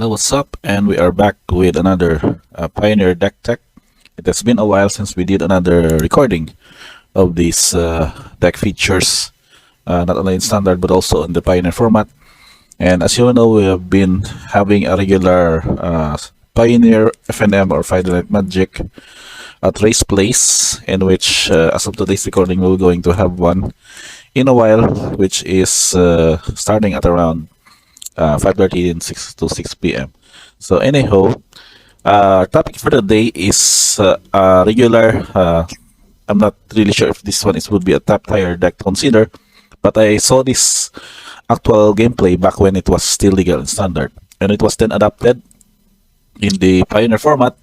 Hello, what's up? And we are back with another Pioneer Deck Tech. It has been a while since we did another recording of these deck features, not only in standard but also in the Pioneer format. And as you know, we have been having a regular Pioneer FNM or Friday Night Magic at Race Place, in which, as of today's recording, we're going to have one in a while, which is starting at around 5:30 and 6 to 6 p.m. So anyhow, our topic for the day is regular. I'm not really sure if this one would be a top tier deck to consider, but I saw this actual gameplay back when it was still legal in standard, and it was then adapted in the Pioneer format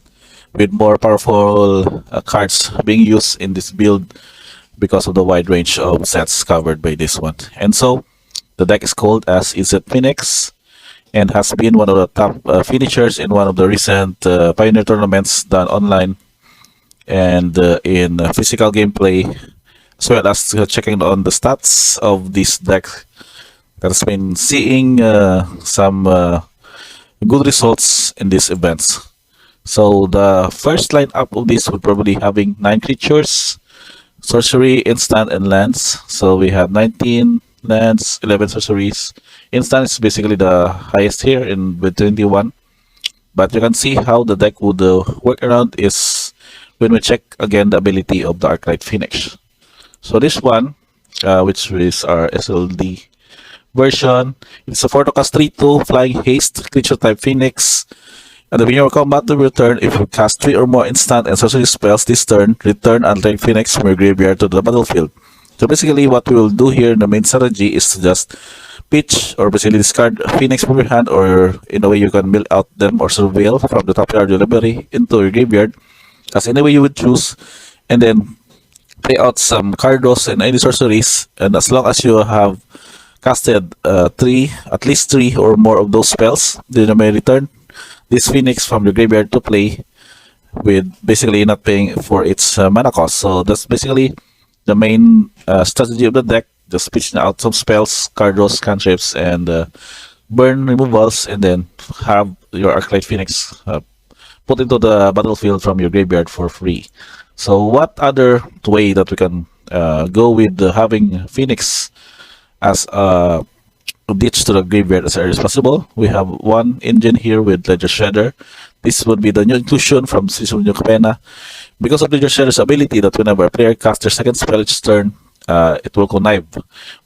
with more powerful cards being used in this build because of the wide range of sets covered by this one. And so the deck is called as Izzet Phoenix and has been one of the top finishers in one of the recent Pioneer tournaments done online and in physical gameplay, as well as checking on the stats of this deck that has been seeing some good results in these events. So the first lineup of this would probably having 9 creatures, sorcery, instant, and lands. So we have 19 lands, 11 sorceries. Instant is basically the highest here with 21. But you can see how the deck would work around is when we check again the ability of the Arclight Phoenix. So this one, which is our SLD version, it's a 4 to cast 3/2 flying haste creature type Phoenix. At the beginning of combat to return, if you cast 3 or more instant and sorcery spells this turn, return Arclight Phoenix from your graveyard to the battlefield. So basically what we will do here in the main strategy is to just pitch or basically discard Phoenix from your hand, or in a way you can mill out them or surveil from the top yard of your library into your graveyard, as any way you would choose, and then play out some cardos and any sorceries, and as long as you have casted at least 3 or more of those spells, then you may return this Phoenix from your graveyard to play with basically not paying for its mana cost. So that's basically the main strategy of the deck. Just pitching out some spells, cardos, cantrips, and burn removals, and then have your Arclight Phoenix put into the battlefield from your graveyard for free. So what other way that we can go with having Phoenix as a ditch to the graveyard as early as possible? We have one engine here with Ledger Shredder. This would be the new inclusion from Season New Capena. Because of Ledger Shredder's ability that whenever a player casts their second spell each turn, it will connive.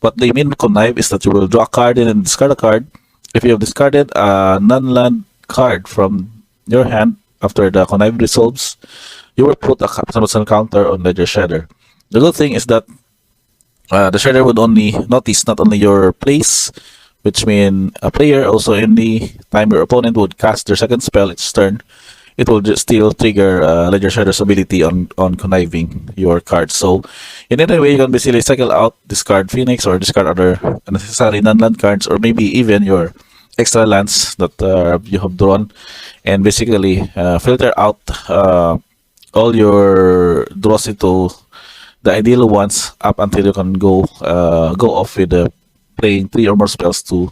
What they mean by connive is that you will draw a card and then discard a card. If you have discarded a non-land card from your hand after the connive resolves, you will put a capital counter on Ledger Shredder. The good thing is that the Shredder would only notice not only your place, which means a player also any time your opponent would cast their second spell each turn, it will just still trigger Ledger Shredder's ability on conniving your cards. So in any way, you can basically cycle out, discard Phoenix, or discard other unnecessary non-land cards, or maybe even your extra lands that you have drawn, and basically filter out all your draws into the ideal ones up until you can go off with playing 3 or more spells to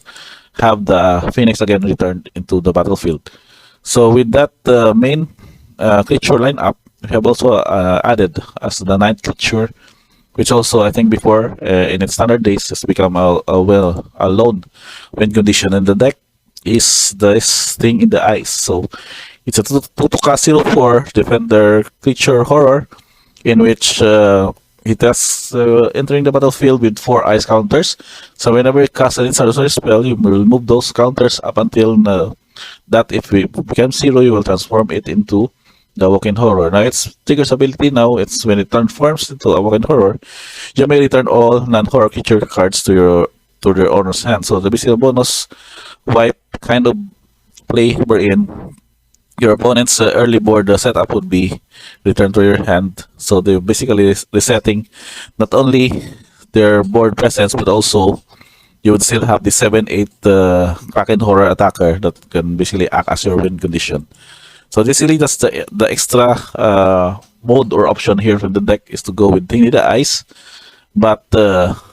have the Phoenix again returned into the battlefield. So with that main creature lineup, we have also added as the 9th creature, which also I think before in its standard days has become a loan win condition in the deck, is this thing in the ice. So it's a 2 to cast 0/4 defender creature horror, in which it has entering the battlefield with 4 ice counters. So whenever you cast an instant sorcery spell, you will remove those counters up until that if it becomes 0, you will transform it into the Walk-in Horror. Now its triggers ability now, it's when it transforms into a Walk-in Horror, you may return all non-horror creature cards to their owner's hand. So the basically bonus wipe kind of play wherein your opponent's early board setup would be returned to your hand. So they're basically resetting not only their board presence, but also you would still have the 7/8 Kraken Horror attacker that can basically act as your win condition. So basically that's the extra mode or option here from the deck, is to go with Thing in the Ice. But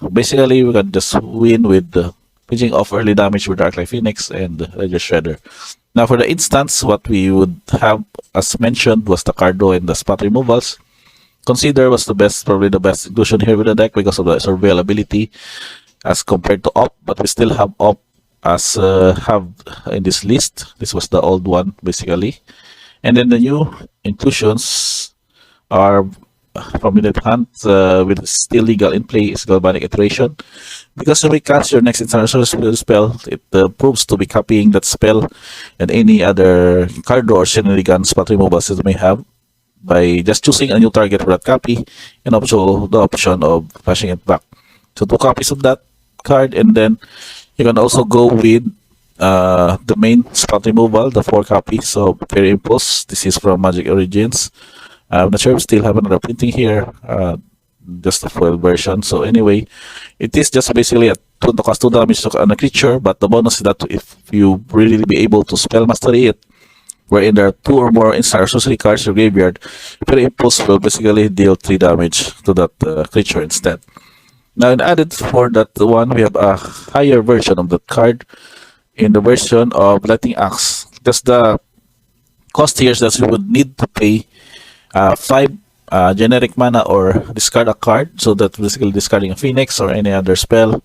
basically we can just win with pitching off early damage with Arclight Phoenix and Ledger Shredder. Now for the instance, what we would have, as mentioned, was the card draw and the spot removals. Consider was the best, probably the best inclusion here with the deck because of the surveyability as compared to op, but we still have op as have in this list. This was the old one basically, and then the new inclusions are prominent hunt with still legal in play is galvanic iteration. Because when we cast your next international spell, it proves to be copying that spell and any other card draw or shenanigan spot removals that you may have by just choosing a new target for that copy and also the option of flashing it back. So 2 copies of that card, and then you can also go with the main spot removal, the 4 copies of Fairy Impulse. This is from Magic Origins. I'm not sure if we still have another printing here, just the foil version. So anyway, it is just basically a cost 2 damage on a creature, but the bonus is that if you really be able to spell mastery it, wherein there are 2 or more instant or sorcery cards in your graveyard, Fairy Impulse will basically deal 3 damage to that creature instead. Now, in added for that one, we have a higher version of that card in the version of Lightning Axe. Just the cost here is that you would need to pay 5 generic mana or discard a card, so that basically discarding a Phoenix or any other spell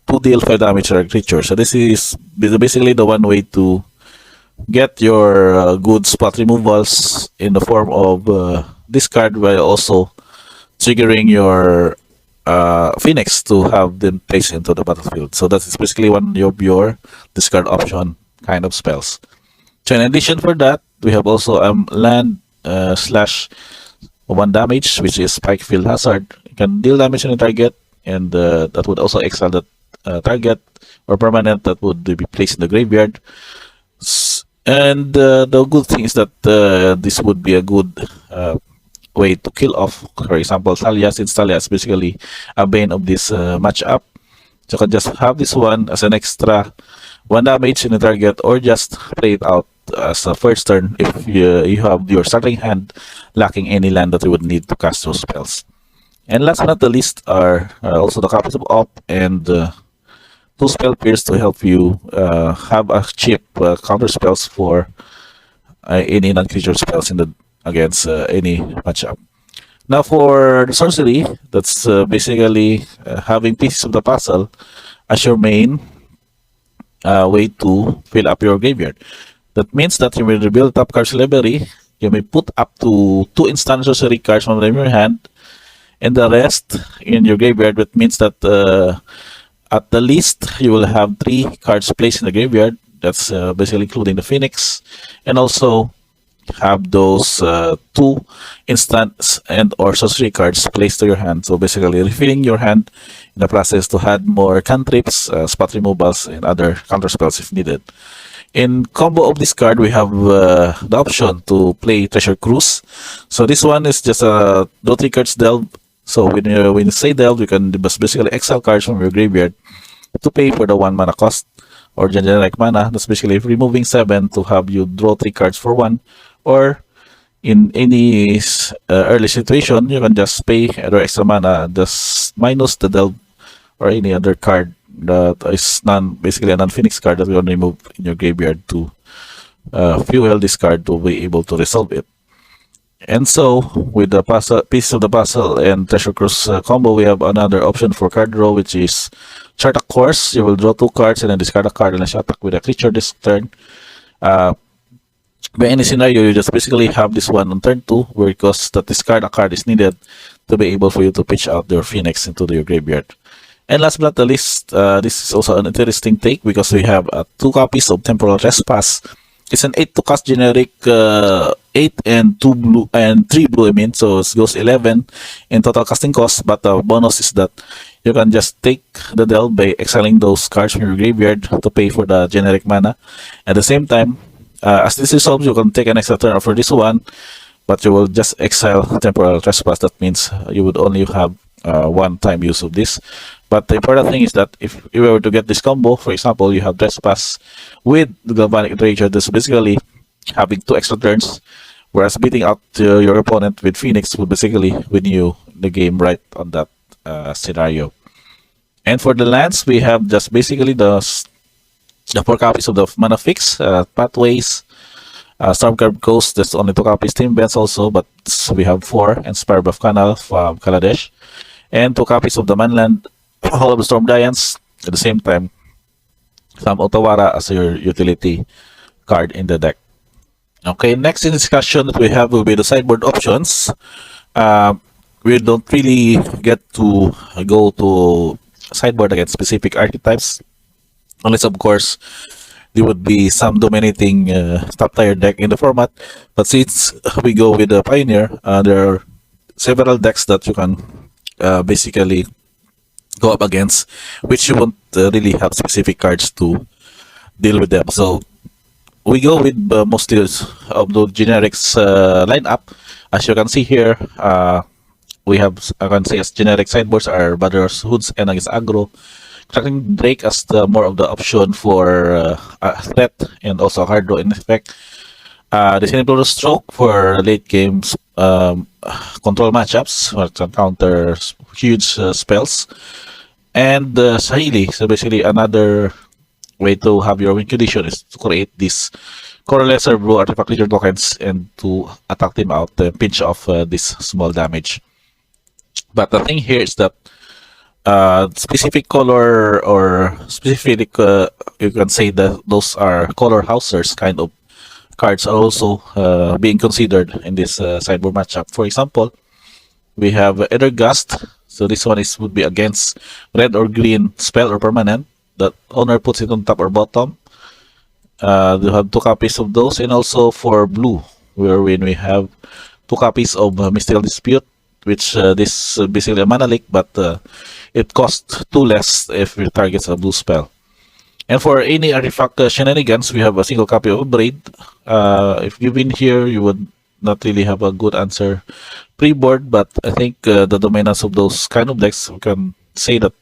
to deal 5 damage to a creature. So this is basically the one way to get your good spot removals in the form of discard, while also triggering your Phoenix to have them placed into the battlefield. So that is basically one of your discard option kind of spells. So in addition for that, we have also land slash 1 damage, which is Spike Field Hazard. You can deal damage on a target, and that would also exile that target or permanent that would be placed in the graveyard. And the good thing is that this would be a good way to kill off, for example, Talia, since Talia is basically a bane of this matchup. So you can just have this one as an extra 1 damage in the target, or just play it out as a first turn if you have your starting hand lacking any land that you would need to cast those spells. And last but not the least are also the copies of Op and 2 spell pierce to help you have a cheap counter spells for any non-creature spells in the against any matchup. Now for the sorcery, that's basically having pieces of the puzzle as your main way to fill up your graveyard. That means that you will rebuild top cards library. You may put up to 2 instant sorcery cards from your hand, and the rest in your graveyard. That means that at the least you will have 3 cards placed in the graveyard. That's basically including the Phoenix, and also have those 2 instants and or sorcery cards placed to your hand. So basically refilling your hand in the process to add more cantrips, spot removals, and other counter spells if needed. In combo of this card, we have the option to play Treasure Cruise. So this one is just a draw 3 cards delve. So when you say delve, you can basically exile cards from your graveyard to pay for the 1 mana cost or generic mana. That's basically removing 7 to have you draw 3 cards for 1. Or in any early situation, you can just pay either extra mana, just minus the delve or any other card that is basically a non-Phoenix card that you want to remove in your graveyard to fuel this card to be able to resolve it. And so with the piece of the puzzle and Treasure Cruise combo, we have another option for card draw, which is Chart a Course. You will draw 2 cards and then discard a card and then attack with a creature this turn. By any scenario, you just basically have this one on turn 2, because that discard a card is needed to be able for you to pitch out your Phoenix into your graveyard. And last but not the least, this is also an interesting take because we have 2 copies of Temporal Trespass. It's an 8 to cast generic, 8 and 2 blue and 3 blue. I mean, so it goes 11 in total casting cost. But the bonus is that you can just take the delve by exiling those cards from your graveyard to pay for the generic mana. At the same time, as this resolves, you can take an extra turn for this one, but you will just exile Temporal Trespass. That means you would only have 1 time use of this. But the important thing is that if you were to get this combo, for example, you have Trespass with the Galvanic Rager, that's basically having 2 extra turns, whereas beating out your opponent with Phoenix would basically win you the game right on that scenario. And for the lands, we have just basically the The 4 copies of the Mana Fix, Pathways, Stormcurve Coast, there's only 2 copies. Team Benz also, but we have 4. And Spire of Canal from Kaladesh. And 2 copies of the Manland Hall of the Storm Giants. At the same time, some Otawara as your utility card in the deck. Okay, next in discussion that we have will be the sideboard options. Uh, we don't really get to go to sideboard against specific archetypes, unless of course there would be some dominating top tier deck in the format. But since we go with the Pioneer, there are several decks that you can basically go up against, which you won't really have specific cards to deal with them. So we go with mostly of the generics lineup. As you can see here, we have, I can say, as generic sideboards are Battlers Hoods and against aggro. Tracking Drake as the more of the option for threat and also hard draw in effect. The Siniblo Stroke for late games control matchups or to counter huge spells. And Sahili, so basically another way to have your win condition is to create this Correlessor Blue artifact creature tokens and to attack them out and pinch off this small damage. But the thing here is that specific color or specific, you can say that those are color housers kind of cards are also being considered in this sideboard matchup. For example, we have Ethergust. So this one is would be against red or green spell or permanent. The owner puts it on top or bottom. You have 2 copies of those, and also for blue, wherein we have 2 copies of Mystical Dispute, which this basically a mana leak, but it costs 2 less if it targets a blue spell. And for any artifact shenanigans, we have a single copy of Braid. If you win here, you would not really have a good answer pre-board, but I think the dominance of those kind of decks, we can say that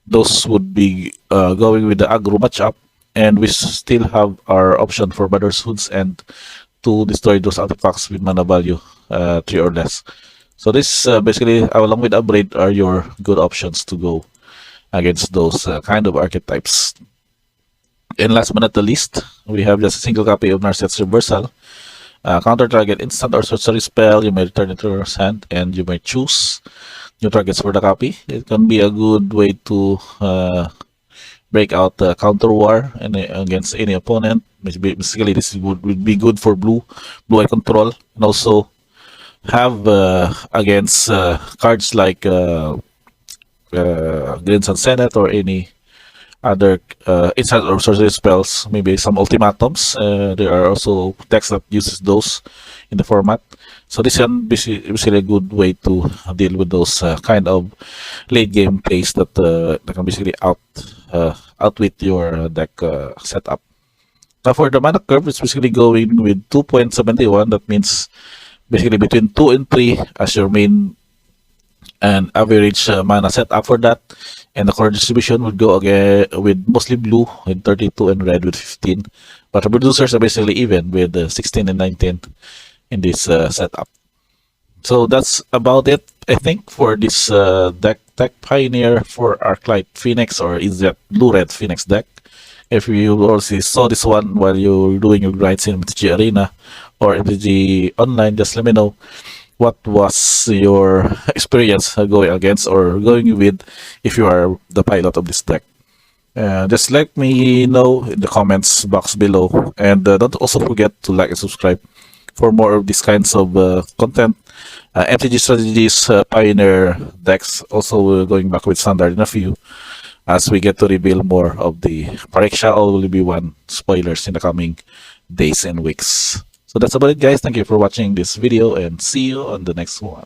those would be going with the aggro matchup, and we still have our option for Battlers Hoods and to destroy those artifacts with mana value 3 or less. So this basically, along with Upgrade, are your good options to go against those kind of archetypes. And last but not the least, we have just a single copy of Narset's Reversal. Counter target instant or sorcery spell, you may return it to your hand and you may choose new targets for the copy. It can be a good way to break out the counter war against any opponent. Basically, this would be good for blue-eye control, and also have against cards like Green Sun Senate or any other instant or sorcery spells, maybe some ultimatums. There are also decks that uses those in the format. So this is basically a good way to deal with those kind of late game plays that can basically outwit your deck setup. Now for the mana curve, it's basically going with 2.71. That means basically between 2 and 3 as your main and average mana setup for that. And the color distribution would go again with mostly blue with 32 and red with 15. But the producers are basically even with 16 and 19 in this setup. So that's about it, I think, for this deck Pioneer for Arclight Phoenix or Izzet Blue-Red Phoenix deck. If you also saw this one while you're doing your grinds in MTG Arena or MTG Online, just let me know what was your experience going against or going with if you are the pilot of this deck. Just let me know in the comments box below, and don't also forget to like and subscribe for more of these kinds of content. MTG strategies, Pioneer decks, also going back with standard in a few as we get to reveal more of the Pariksha All Will Be One spoilers in the coming days and weeks. So that's about it, guys. Thank you for watching this video and see you on the next one.